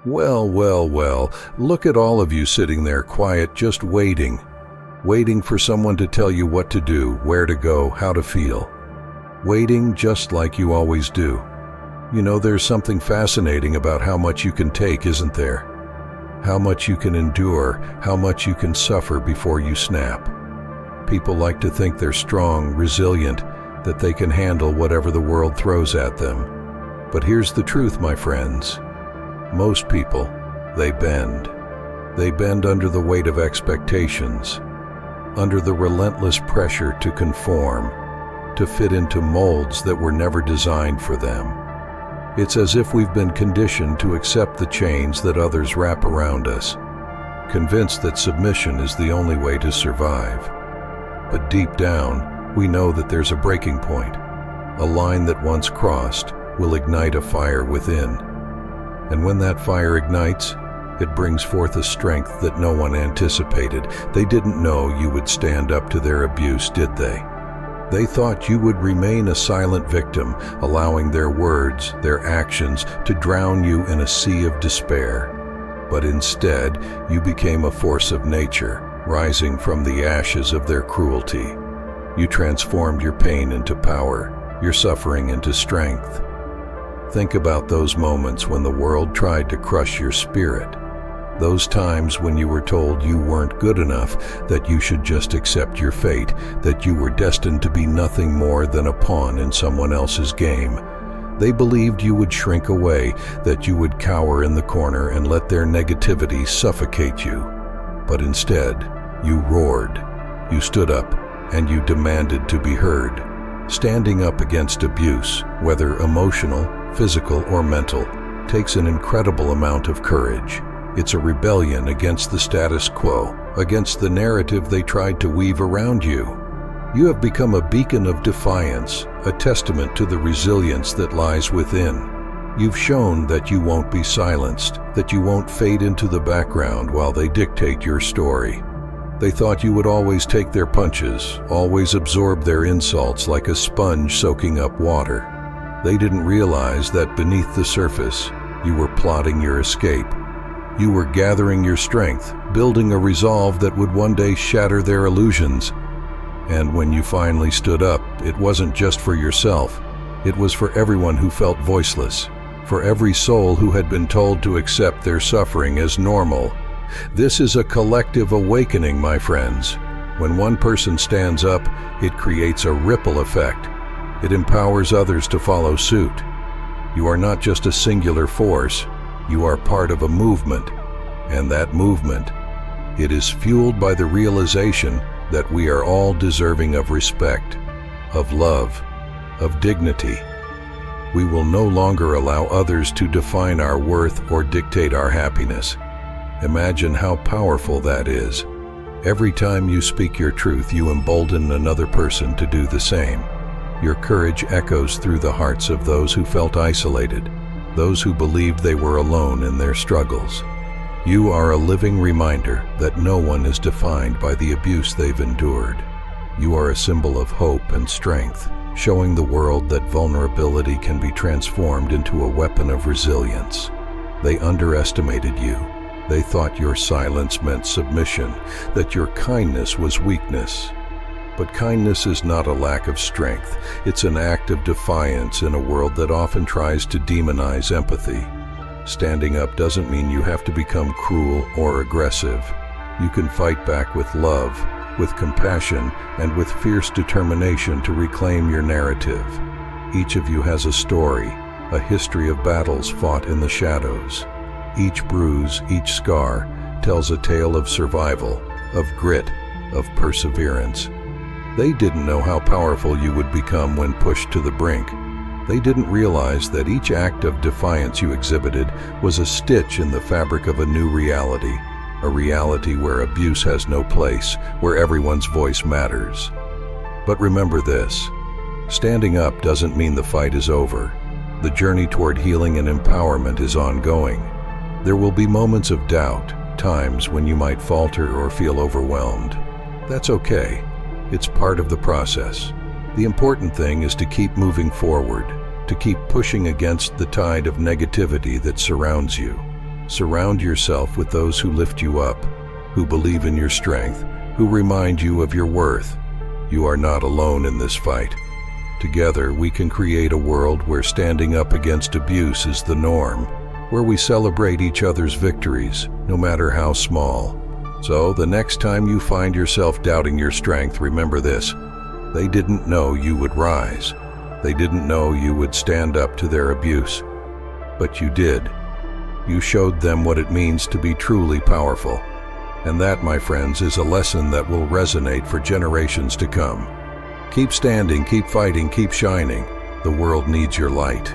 Well, well, well, look at all of you sitting there quiet, just waiting. Waiting for someone to tell you what to do, where to go, how to feel. Waiting just like you always do. You know, there's something fascinating about how much you can take, isn't there? How much you can endure, how much you can suffer before you snap. People like to think they're strong, resilient, that they can handle whatever the world throws at them. But here's the truth, my friends. Most people, they bend. They bend under the weight of expectations, under the relentless pressure to conform, to fit into molds that were never designed for them. It's as if we've been conditioned to accept the chains that others wrap around us, convinced that submission is the only way to survive. But deep down, we know that there's a breaking point. A line that once crossed will ignite a fire within. And when that fire ignites, it brings forth a strength that no one anticipated. They didn't know you would stand up to their abuse, did they? They thought you would remain a silent victim, allowing their words, their actions, to drown you in a sea of despair. But instead, you became a force of nature, rising from the ashes of their cruelty. You transformed your pain into power, your suffering into strength. Think about those moments when the world tried to crush your spirit. Those times when you were told you weren't good enough, that you should just accept your fate, that you were destined to be nothing more than a pawn in someone else's game. They believed you would shrink away, that you would cower in the corner and let their negativity suffocate you. But instead, you roared, you stood up, and you demanded to be heard. Standing up against abuse, whether emotional, physical, or mental, takes an incredible amount of courage. It's a rebellion against the status quo, against the narrative they tried to weave around you. You have become a beacon of defiance, a testament to the resilience that lies within. You've shown that you won't be silenced, that you won't fade into the background while they dictate your story. They thought you would always take their punches, always absorb their insults like a sponge soaking up water. They didn't realize that beneath the surface, you were plotting your escape. You were gathering your strength, building a resolve that would one day shatter their illusions. And when you finally stood up, it wasn't just for yourself. It was for everyone who felt voiceless, for every soul who had been told to accept their suffering as normal. This is a collective awakening, my friends. When one person stands up, it creates a ripple effect. It empowers others to follow suit. You are not just a singular force. You are part of a movement, and that movement, it is fueled by the realization that we are all deserving of respect, of love, of dignity. We will no longer allow others to define our worth or dictate our happiness. Imagine how powerful that is. Every time you speak your truth, you embolden another person to do the same. Your courage echoes through the hearts of those who felt isolated, those who believed they were alone in their struggles. You are a living reminder that no one is defined by the abuse they've endured. You are a symbol of hope and strength, showing the world that vulnerability can be transformed into a weapon of resilience. They underestimated you. They thought your silence meant submission, that your kindness was weakness. But kindness is not a lack of strength. It's an act of defiance in a world that often tries to demonize empathy. Standing up doesn't mean you have to become cruel or aggressive. You can fight back with love, with compassion, and with fierce determination to reclaim your narrative. Each of you has a story, a history of battles fought in the shadows. Each bruise, each scar, tells a tale of survival, of grit, of perseverance. They didn't know how powerful you would become when pushed to the brink. They didn't realize that each act of defiance you exhibited was a stitch in the fabric of a new reality, a reality where abuse has no place, where everyone's voice matters. But remember this, standing up doesn't mean the fight is over. The journey toward healing and empowerment is ongoing. There will be moments of doubt, times when you might falter or feel overwhelmed. That's okay. It's part of the process. The important thing is to keep moving forward, to keep pushing against the tide of negativity that surrounds you. Surround yourself with those who lift you up, who believe in your strength, who remind you of your worth. You are not alone in this fight. Together, we can create a world where standing up against abuse is the norm, where we celebrate each other's victories, no matter how small. So, the next time you find yourself doubting your strength, remember this: they didn't know you would rise. They didn't know you would stand up to their abuse. But you did. You showed them what it means to be truly powerful. And that, my friends, is a lesson that will resonate for generations to come. Keep standing, keep fighting, keep shining. The world needs your light.